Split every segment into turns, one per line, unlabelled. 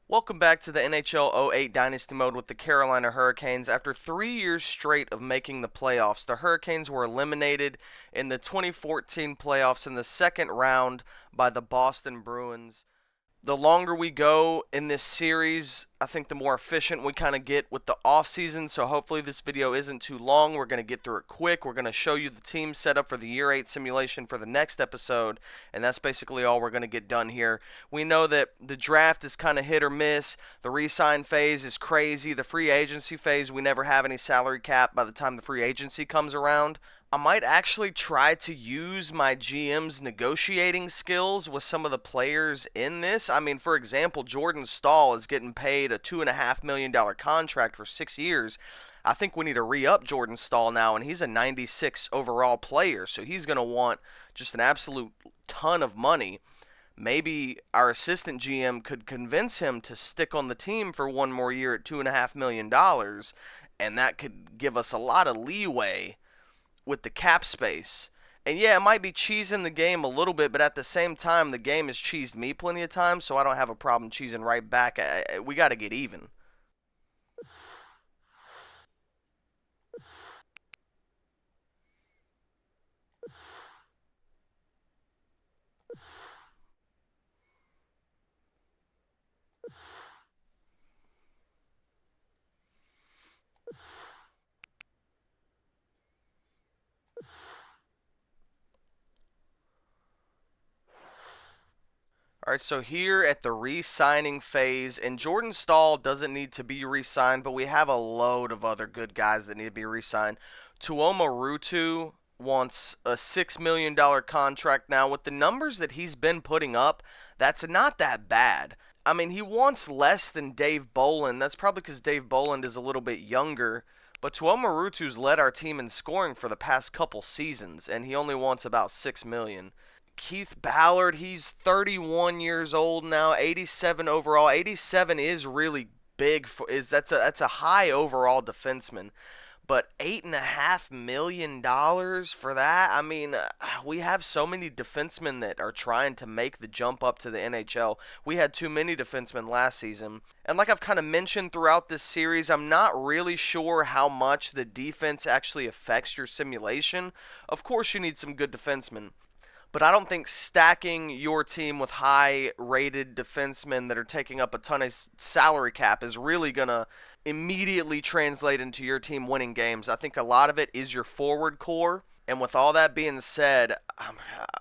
Welcome back to the NHL '08 Dynasty Mode with the Carolina Hurricanes. After 3 years straight of making the playoffs, the Hurricanes were eliminated in the 2014 playoffs in the second round by the Boston Bruins. The longer we go in this series, I think the more efficient we kind of get with the off season. So hopefully this video isn't too long. We're going to get through it quick. We're going to show you the team setup for the year 8 simulation for the next episode, and that's basically all we're going to get done here. We know that the draft is kind of hit or miss. The re-sign phase is crazy. The free agency phase, we never have any salary cap by the time the free agency comes around. I might actually try to use my GM's negotiating skills with some of the players in this. I mean, for example, Jordan Stahl is getting paid a $2.5 million contract for 6 years. I think we need to re-up Jordan Stahl now, and he's a 96 overall player, so he's going to want just an absolute ton of money. Maybe our assistant GM could convince him to stick on the team for one more year at $2.5 million, and that could give us a lot of leeway with the cap space. And yeah, it might be cheesing the game a little bit, but at the same time, the game has cheesed me plenty of times, so I don't have a problem cheesing right back. We got to get even. All right, so here at the re-signing phase, and Jordan Stahl doesn't need to be re-signed, but we have a load of other good guys that need to be re-signed. Tuomo Ruutu wants a $6 million contract now. With the numbers that he's been putting up, that's not that bad. I mean, he wants less than Dave Bolland. That's probably because Dave Bolland is a little bit younger. But Tuomo Ruutu's led our team in scoring for the past couple seasons, and he only wants about $6 million. Keith Ballard, he's 31 years old now, 87 overall. 87 is really big for is that's a high overall defenseman. But $8.5 million for that? I mean, we have so many defensemen that are trying to make the jump up to the NHL. We had too many defensemen last season. And like I've kind of mentioned throughout this series, I'm not really sure how much the defense actually affects your simulation. Of course, you need some good defensemen, but I don't think stacking your team with high rated defensemen that are taking up a ton of salary cap is really going to immediately translate into your team winning games. I think a lot of it is your forward core. And with all that being said,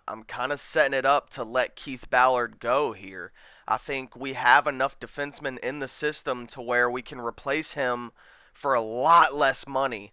I'm kind of setting it up to let Keith Ballard go here. I think we have enough defensemen in the system to where we can replace him for a lot less money.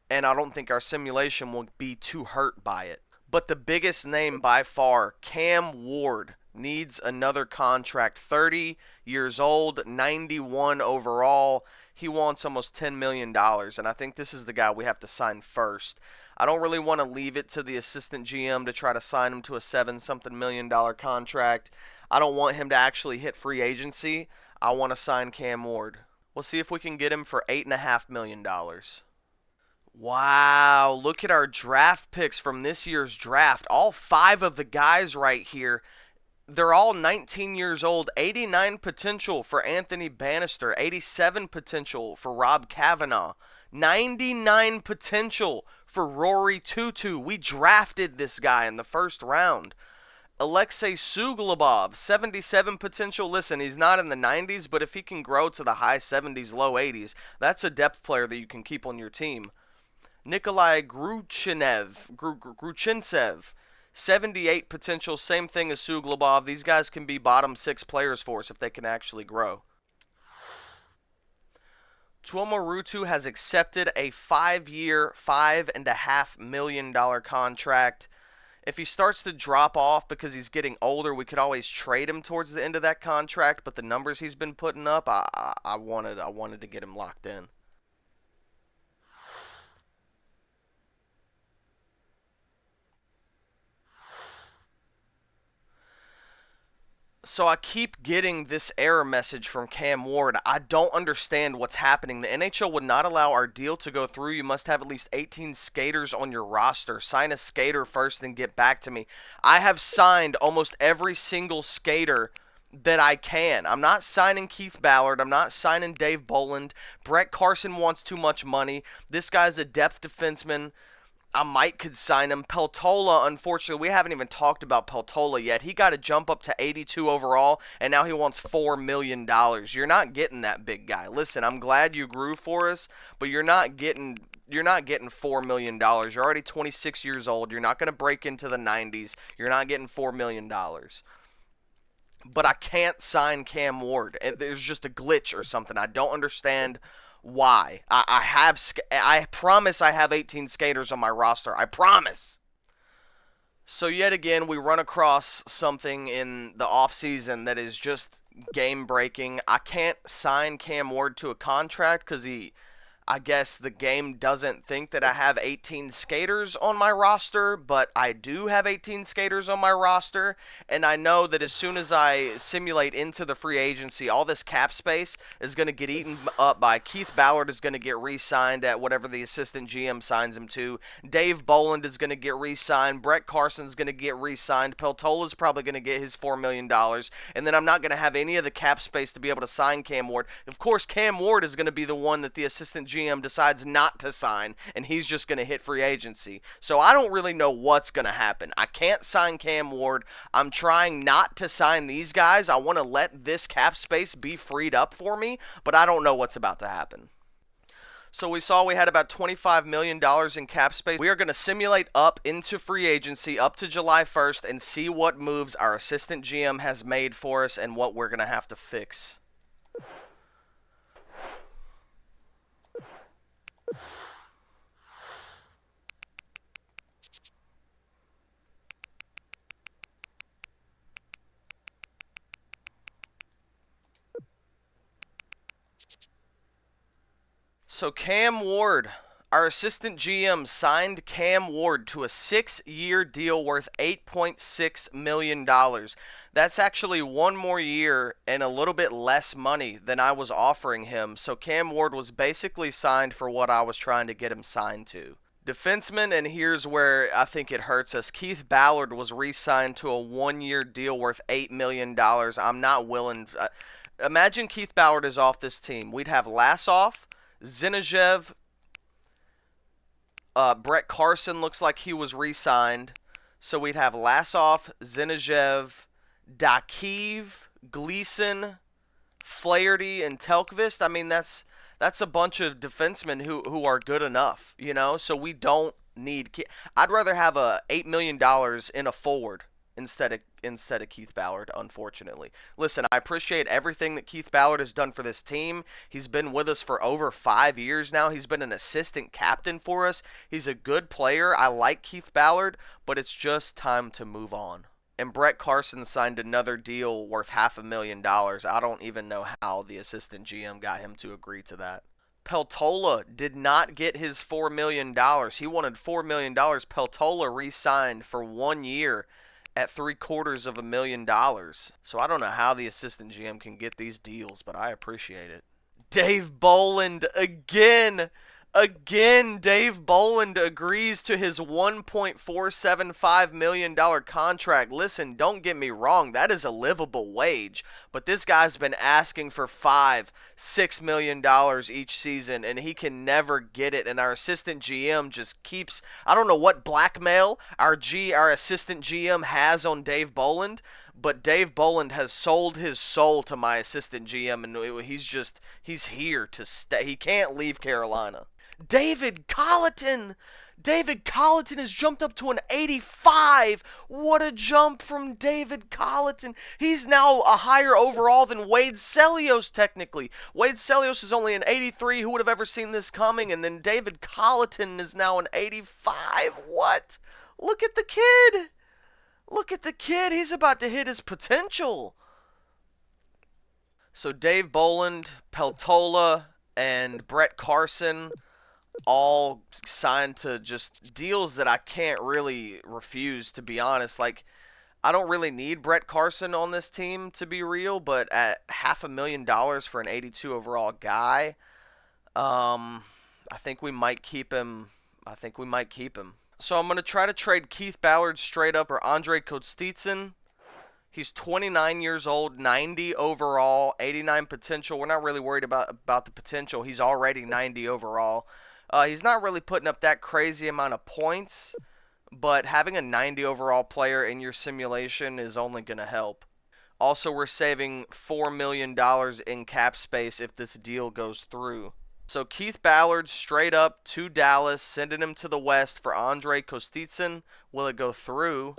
And I don't think our simulation will be too hurt by it. But the biggest name by far, Cam Ward, needs another contract. 30 years old, 91 overall. He wants almost $10 million, and I think this is the guy we have to sign first. I don't really want to leave it to the assistant GM to try to sign him to a 7-something million dollar contract. I don't want him to actually hit free agency. I want to sign Cam Ward. We'll see if we can get him for $8.5 million. Wow, look at our draft picks from this year's draft. All five of the guys right here, they're all 19 years old. 89 potential for Anthony Bannister, 87 potential for Rob Kavanaugh, 99 potential for Rory Tutu. We drafted this guy in the first round. Alexei Suglobov, 77 potential. Listen, he's not in the 90s, but if he can grow to the high 70s, low 80s, that's a depth player that you can keep on your team. Nikolai Gruchintsev, 78 potential, same thing as Suglobov. These guys can be bottom six players for us if they can actually grow. Tuomo Ruutu has accepted a 5-year, $5.5 million contract. If he starts to drop off because he's getting older, we could always trade him towards the end of that contract. But the numbers he's been putting up, I wanted to get him locked in. So I keep getting this error message from Cam Ward. I don't understand what's happening. The NHL would not allow our deal to go through. You must have at least 18 skaters on your roster. Sign a skater first, then get back to me. I have signed almost every single skater that I can. I'm not signing Keith Ballard. I'm not signing Dave Bolland. Brett Carson wants too much money. This guy's a depth defenseman. I might could sign him. Peltola, unfortunately, we haven't even talked about Peltola yet. He got to jump up to 82 overall, and now he wants $4 million. You're not getting that big guy. Listen, I'm glad you grew for us, but you're not getting $4 million. You're already 26 years old. You're not going to break into the 90s. You're not getting $4 million. But I can't sign Cam Ward. There's just a glitch or something. I don't understand why. I promise I have 18 skaters on my roster. I promise. So yet again, we run across something in the offseason that is just game breaking. I can't sign Cam Ward to a contract because I guess the game doesn't think that I have 18 skaters on my roster, but I do have 18 skaters on my roster, and I know that as soon as I simulate into the free agency, all this cap space is going to get eaten up by Keith Ballard is going to get re-signed at whatever the assistant GM signs him to. Dave Bolland is going to get re-signed. Brett Carson's going to get re-signed. Peltola's probably going to get his $4 million, and then I'm not going to have any of the cap space to be able to sign Cam Ward. Of course, Cam Ward is going to be the one that the assistant GM decides not to sign, and he's just going to hit free agency. So I don't really know what's going to happen. I can't sign Cam Ward. I'm trying not to sign these guys. I want to let this cap space be freed up for me, but I don't know what's about to happen. So we saw we had about $25 million in cap space. We are going to simulate up into free agency up to July 1st and see what moves our assistant GM has made for us and what we're going to have to fix. So Cam Ward, our assistant GM, signed Cam Ward to a 6-year deal worth $8.6 million. That's actually one more year and a little bit less money than I was offering him. So Cam Ward was basically signed for what I was trying to get him signed to. Defenseman, and here's where I think it hurts us. Keith Ballard was re-signed to a 1-year deal worth $8 million. I'm not willing. Imagine Keith Ballard is off this team. We'd have Lassoff, Zinoviev, Brett Carson looks like he was re-signed. So we'd have Lassoff, Zinoviev, Dakiv, Gleason, Flaherty, and Telkvist. I mean, that's a bunch of defensemen who are good enough, you know? So we don't need... I'd rather have $8 million in a forward instead of Keith Ballard, unfortunately. Listen, I appreciate everything that Keith Ballard has done for this team. He's been with us for over 5 years now. He's been an assistant captain for us. He's a good player. I like Keith Ballard, but it's just time to move on. And Brett Carson signed another deal worth $500,000. I don't even know how the assistant GM got him to agree to that. Peltola did not get his $4 million. He wanted $4 million. Peltola re-signed for 1 year at $750,000. So I don't know how the assistant GM can get these deals, but I appreciate it. Dave Bolland again. Again, Dave Bolland agrees to his $1.475 million contract. Listen, don't get me wrong, that is a livable wage. But this guy's been asking for $5-6 million each season, and he can never get it. And our assistant GM just keeps, I don't know what blackmail our assistant GM has on Dave Bolland, but Dave Bolland has sold his soul to my assistant GM, and he's here to stay. He can't leave Carolina. David Colleton has jumped up to an 85. What a jump from David Colleton. He's now a higher overall than Wade Celios, technically. Wade Celios is only an 83. Who would have ever seen this coming? And then David Colleton is now an 85. What? Look at the kid. Look at the kid. He's about to hit his potential. So Dave Bolland, Peltola, and Brett Carson all signed to just deals that I can't really refuse, to be honest. Like, I don't really need Brett Carson on this team, to be real, but at $500,000 for an 82 overall guy, I think we might keep him. So I'm going to try to trade Keith Ballard straight up or Andre Kostitsyn. He's 29 years old, 90 overall, 89 potential. We're not really worried about the potential. He's already 90 overall. He's not really putting up that crazy amount of points, but having a 90 overall player in your simulation is only going to help. Also, we're saving $4 million in cap space if this deal goes through. So Keith Ballard straight up to Dallas, sending him to the West for Andrei Kostitsyn. Will it go through?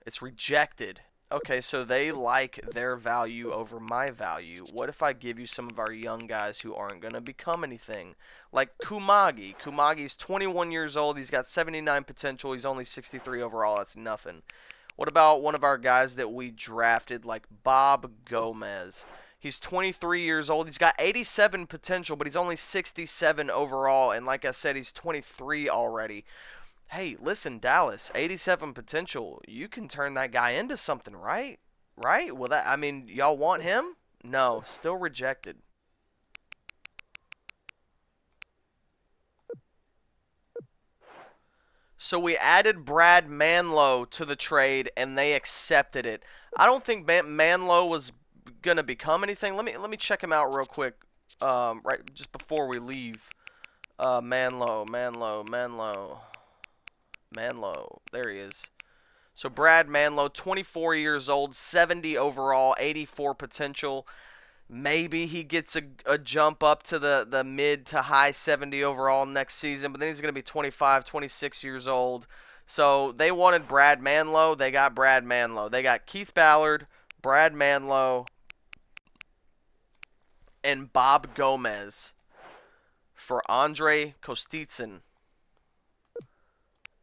It's rejected. Okay, so they like their value over my value. What if I give you some of our young guys who aren't going to become anything? Like Kumagi. Kumagi's 21 years old. He's got 79 potential. He's only 63 overall. That's nothing. What about one of our guys that we drafted, like Bob Gomez? He's 23 years old. He's got 87 potential, but he's only 67 overall. And like I said, he's 23 already. Hey, listen, Dallas, 87 potential. You can turn that guy into something, right? Right? Well, I mean, y'all want him? No, still rejected. So we added Brad Manlow to the trade, and they accepted it. I don't think Manlow was gonna become anything. Let me check him out real quick. Right just before we leave. Manlow. There he is. So Brad Manlow, 24 years old, 70 overall, 84 potential. Maybe he gets a jump up to the mid to high 70 overall next season, but then he's going to be 25, 26 years old. So they wanted Brad Manlow. They got Brad Manlow. They got Keith Ballard, Brad Manlow, and Bob Gomez for Andrei Kostitsyn.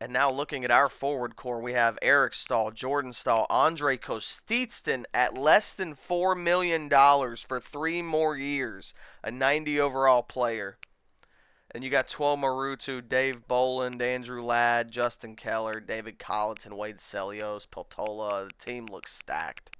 And now looking at our forward core, we have Eric Staal, Jordan Staal, Andrei Kostitsyn at less than $4 million for 3 more years. A 90 overall player. And you got Tuomo Ruutu, Dave Boland, Andrew Ladd, Justin Keller, David Colleton, Wade Celios, Peltola. The team looks stacked.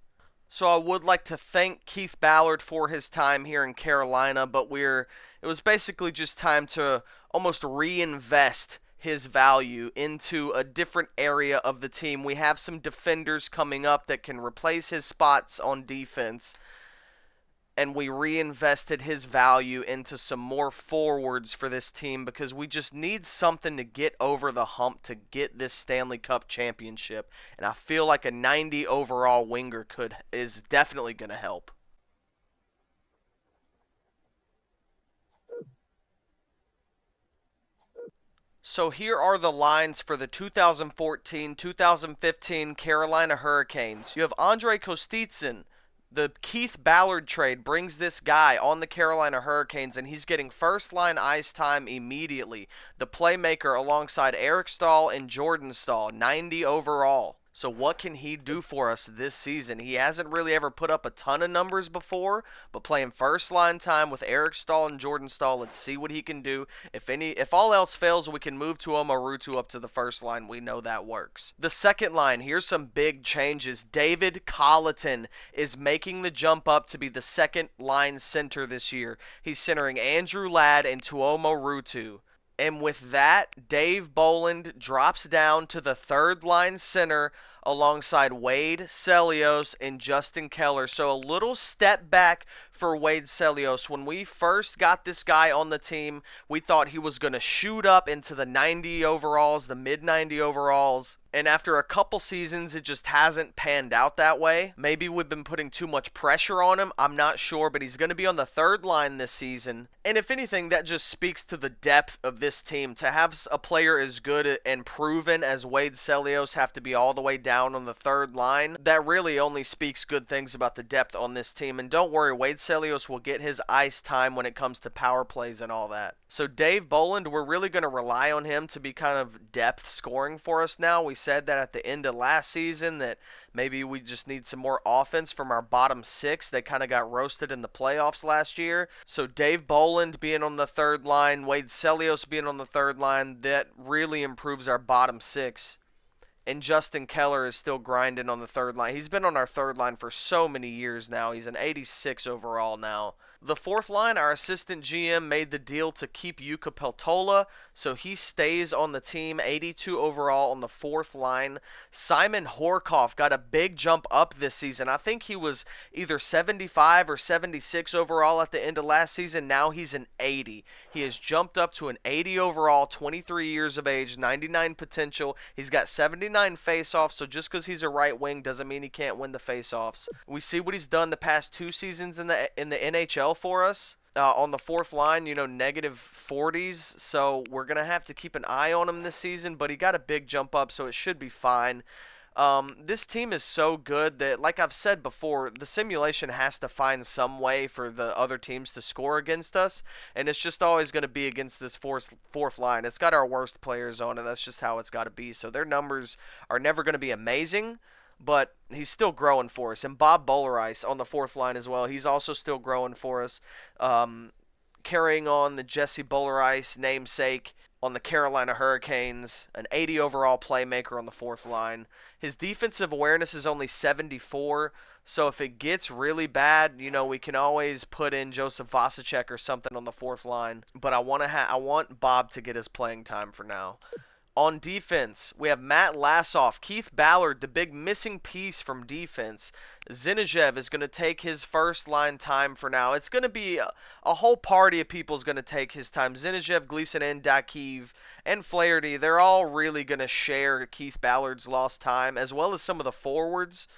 So I would like to thank Keith Ballard for his time here in Carolina, but it was basically just time to almost reinvest his value into a different area of the team. We have some defenders coming up that can replace his spots on defense, and we reinvested his value into some more forwards for this team because we just need something to get over the hump to get this Stanley Cup championship, and I feel like a 90 overall winger is definitely going to help. So here are the lines for the 2014-2015 Carolina Hurricanes. You have Andrei Kostitsyn. The Keith Ballard trade brings this guy on the Carolina Hurricanes, and he's getting first-line ice time immediately. The playmaker alongside Eric Staal and Jordan Staal, 90 overall. So what can he do for us this season? He hasn't really ever put up a ton of numbers before, but playing first line time with Eric Staal and Jordan Staal, let's see what he can do. If all else fails, we can move Tuomo Ruutu up to the first line. We know that works. The second line, here's some big changes. David Colleton is making the jump up to be the second line center this year. He's centering Andrew Ladd and Tuomo Ruutu. And with that, Dave Boland drops down to the third line center alongside Wade Celios and Justin Keller. So a little step back for Wade Celios. When we first got this guy on the team, we thought he was going to shoot up into the 90 overalls, the mid 90 overalls. And after a couple seasons, it just hasn't panned out that way. Maybe we've been putting too much pressure on him. I'm not sure, but he's going to be on the third line this season. And if anything, that just speaks to the depth of this team. To have a player as good and proven as Wade Celios have to be all the way down on the third line, that really only speaks good things about the depth on this team. And don't worry, Wade Celios will get his ice time when it comes to power plays and all that. So Dave Boland, we're really going to rely on him to be kind of depth scoring for us now. We said that at the end of last season that maybe we just need some more offense from our bottom six. They kind of got roasted in the playoffs last year. So Dave Boland being on the third line, Wade Celios being on the third line, that really improves our bottom six. And Justin Keller is still grinding on the third line. He's been on our third line for so many years now. He's an 86 overall now. The fourth line, our assistant GM made the deal to keep Yuka Peltola, so he stays on the team, 82 overall on the fourth line. Simon Horkoff got a big jump up this season. I think he was either 75 or 76 overall at the end of last season. Now he's an 80. He has jumped up to an 80 overall, 23 years of age, 99 potential. He's got 79 faceoffs, so just because he's a right wing doesn't mean he can't win the faceoffs. We see what he's done the past 2 seasons in the NHL for us. On the fourth line, negative 40s, so we're going to have to keep an eye on him this season, but he got a big jump up, so it should be fine. This team is so good that, like I've said before, the simulation has to find some way for the other teams to score against us, and it's just always going to be against this fourth line. It's got our worst players on it. That's just how it's got to be. So their numbers are never going to be amazing, but he's still growing for us. And Bob Bollerice on the fourth line as well. He's also still growing for us. Carrying on the Jesse Bollerice namesake on the Carolina Hurricanes, an 80 overall playmaker on the fourth line. His defensive awareness is only 74, so if it gets really bad, we can always put in Joseph Vasicek or something on the fourth line. But I want Bob to get his playing time for now. On defense, we have Matt Lassoff, Keith Ballard, the big missing piece from defense. Zinoviev is going to take his first line time for now. It's going to be a whole party of people is going to take his time. Zinoviev, Gleason, and Dakiv, and Flaherty, they're all really going to share Keith Ballard's lost time, as well as some of the forwards.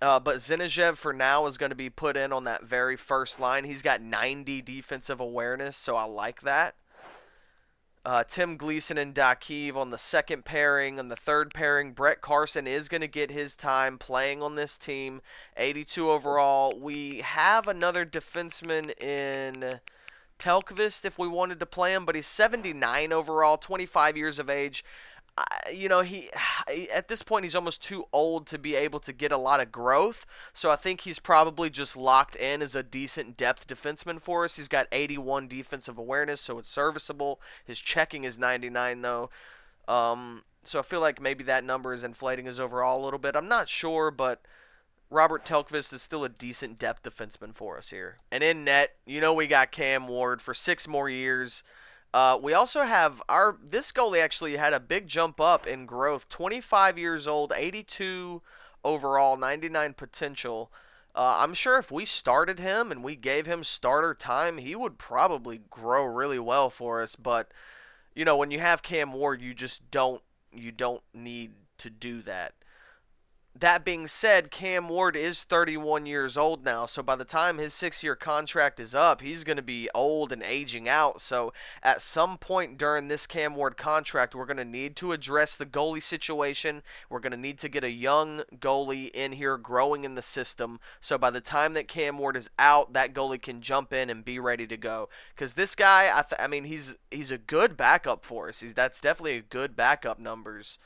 But Zinoviev for now is going to be put in on that very first line. He's got 90 defensive awareness, so I like that. Tim Gleason and Dakiv on the second pairing. On the third pairing, Brett Carson is going to get his time playing on this team. 82 overall. We have another defenseman in Telkvist if we wanted to play him, but he's 79 overall, 25 years of age. He at this point he's almost too old to be able to get a lot of growth, so I think he's probably just locked in as a decent depth defenseman for us. He's got 81 defensive awareness, so it's serviceable. His checking is 99 though, so I feel like maybe that number is inflating his overall a little bit. I'm not sure, but Robert Telkvist is still a decent depth defenseman for us here. And in net, we got Cam Ward for 6 more years. We also have this goalie actually had a big jump up in growth. 25 years old, 82 overall, 99 potential. I'm sure if we started him and we gave him starter time, he would probably grow really well for us. But when you have Cam Ward, you don't need to do that. That being said, Cam Ward is 31 years old now, so by the time his 6-year contract is up, he's going to be old and aging out. So at some point during this Cam Ward contract, we're going to need to address the goalie situation. We're going to need to get a young goalie in here growing in the system. So by the time that Cam Ward is out, that goalie can jump in and be ready to go. Because this guy, he's a good backup for us. That's definitely a good backup numbers.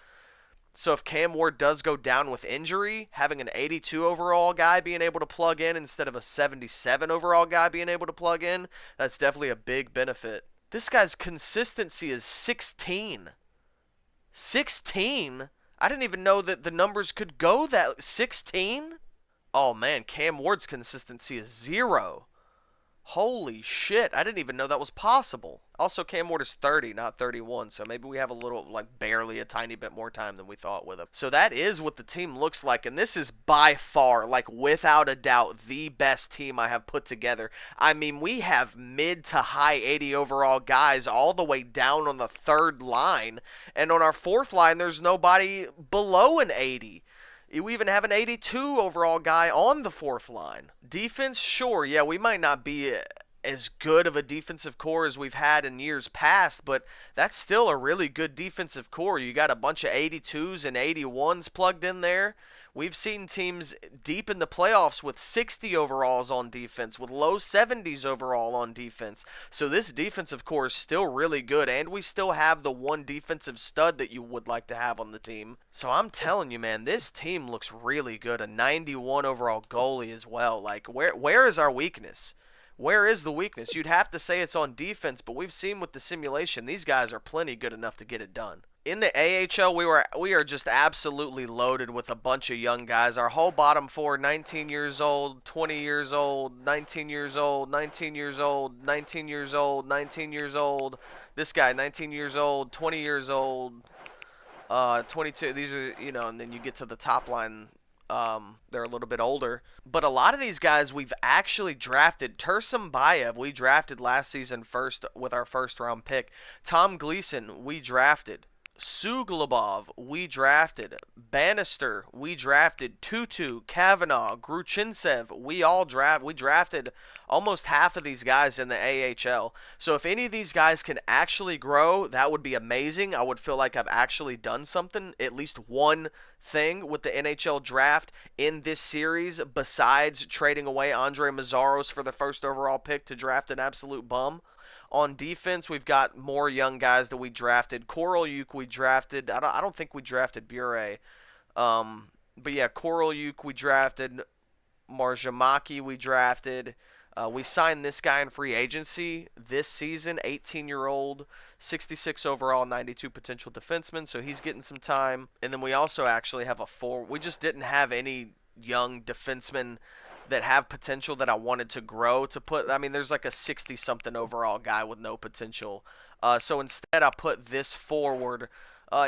So if Cam Ward does go down with injury, having an 82 overall guy being able to plug in instead of a 77 overall guy being able to plug in, that's definitely a big benefit. This guy's consistency is 16. 16? I didn't even know that the numbers could go that 16? Oh man, Cam Ward's consistency is 0. Holy shit, I didn't even know that was possible. Also, Cam Ward is 30, not 31, so maybe we have barely a tiny bit more time than we thought with him. So that is what the team looks like, and this is by far, without a doubt, the best team I have put together. We have mid to high 80 overall guys all the way down on the third line, and on our fourth line, there's nobody below an 80. We even have an 82 overall guy on the fourth line. Defense, sure, yeah, we might not be as good of a defensive core as we've had in years past, but that's still a really good defensive core. You got a bunch of 82s and 81s plugged in there. We've seen teams deep in the playoffs with 60 overalls on defense, with low 70s overall on defense. So this defensive core is still really good, and we still have the one defensive stud that you would like to have on the team. So I'm telling you, man, this team looks really good. A 91 overall goalie as well. Where is our weakness? Where is the weakness? You'd have to say it's on defense, but we've seen with the simulation, these guys are plenty good enough to get it done. In the AHL, we are just absolutely loaded with a bunch of young guys. Our whole bottom four, 19 years old, 20 years old, 19 years old, 19 years old, 19 years old, 19 years old. This guy, 19 years old, 20 years old, 22. These are, and then you get to the top line. They're a little bit older. But a lot of these guys we've actually drafted. Tursun Bayev, we drafted last season first with our first round pick. Tom Gleason, we drafted. Suglobov, we drafted. Bannister, we drafted. Tutu, Kavanaugh, Gruchinsev, we drafted almost half of these guys in the AHL. So if any of these guys can actually grow, that would be amazing. I would feel like I've actually done something, at least one thing with the NHL draft in this series besides trading away Andre Mazzaros for the first overall pick to draft an absolute bum. On defense, we've got more young guys that we drafted. Korolyuk we drafted. I don't think we drafted Bure. But yeah, Korolyuk we drafted. Marjamaki we drafted. We signed this guy in free agency this season, 18-year-old, 66 overall, 92 potential defenseman, so he's getting some time. And then we also actually have a four. We just didn't have any young defensemen that have potential that I wanted to grow to put. I mean, there's like a 60-something overall guy with no potential. So instead, I put this forward.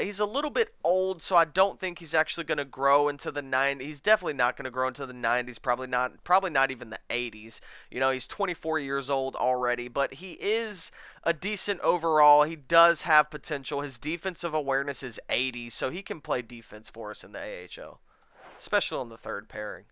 He's a little bit old, so I don't think he's actually going to grow into the 90s. He's definitely not going to grow into the 90s, probably not even the 80s. He's 24 years old already, but he is a decent overall. He does have potential. His defensive awareness is 80, so he can play defense for us in the AHL, especially on the third pairing.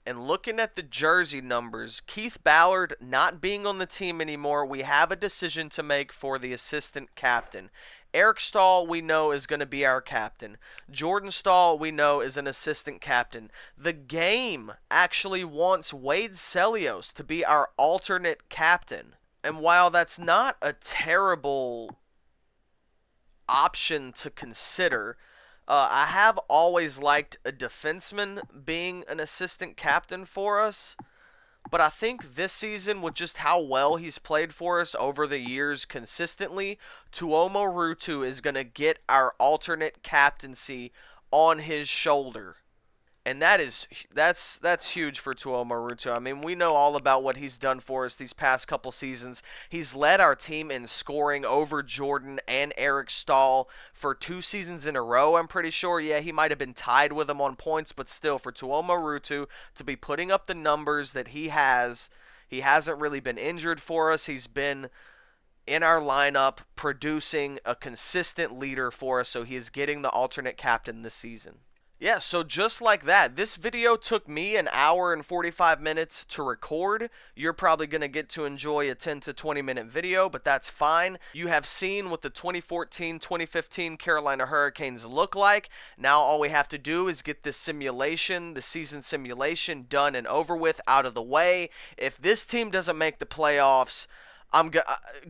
And looking at the jersey numbers, Keith Ballard not being on the team anymore, we have a decision to make for the assistant captain. Eric Stahl, we know, is going to be our captain. Jordan Stahl, we know, is an assistant captain. The game actually wants Wade Celios to be our alternate captain. And while that's not a terrible option to consider, I have always liked a defenseman being an assistant captain for us. But I think this season, with just how well he's played for us over the years consistently, Tuomo Ruutu is going to get our alternate captaincy on his shoulder. And that's huge for Tuomo Ruutu. I mean, we know all about what he's done for us these past couple seasons. He's led our team in scoring over Jordan and Eric Stahl for 2 seasons in a row, I'm pretty sure. Yeah, he might have been tied with him on points, but still, for Tuomo Ruutu to be putting up the numbers that he hasn't really been injured for us. He's been in our lineup producing a consistent leader for us, so he is getting the alternate captain this season. Yeah, so just like that, this video took me an hour and 45 minutes to record. You're probably going to get to enjoy a 10 to 20 minute video, but that's fine. You have seen what the 2014-2015 Carolina Hurricanes look like. Now all we have to do is get this simulation, the season simulation, done and over with, out of the way. If this team doesn't make the playoffs,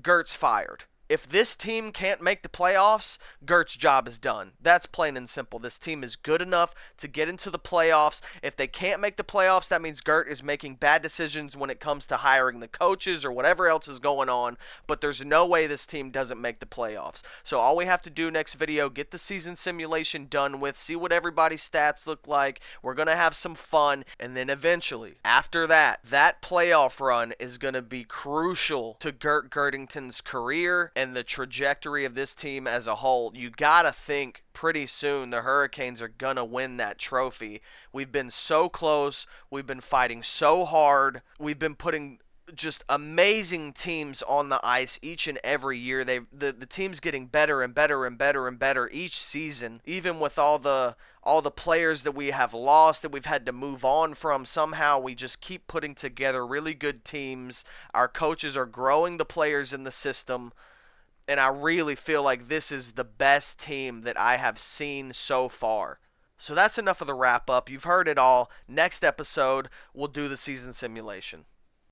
Gert's fired. If this team can't make the playoffs, Gert's job is done. That's plain and simple. This team is good enough to get into the playoffs. If they can't make the playoffs, that means Gert is making bad decisions when it comes to hiring the coaches or whatever else is going on. But there's no way this team doesn't make the playoffs. So all we have to do next video, get the season simulation done with, see what everybody's stats look like. We're going to have some fun. And then eventually, after that, that playoff run is going to be crucial to Gert Gertington's career and the trajectory of this team as a whole. You gotta think pretty soon the Hurricanes are gonna win that trophy. We've been so close. We've been fighting so hard. We've been putting just amazing teams on the ice each and every year. The team's getting better and better and better and better each season, even with all the players that we have lost, that we've had to move on from. Somehow we just keep putting together really good teams. Our coaches are growing the players in the system. And I really feel like this is the best team that I have seen so far. So that's enough of the wrap up. You've heard it all. Next episode, we'll do the season simulation.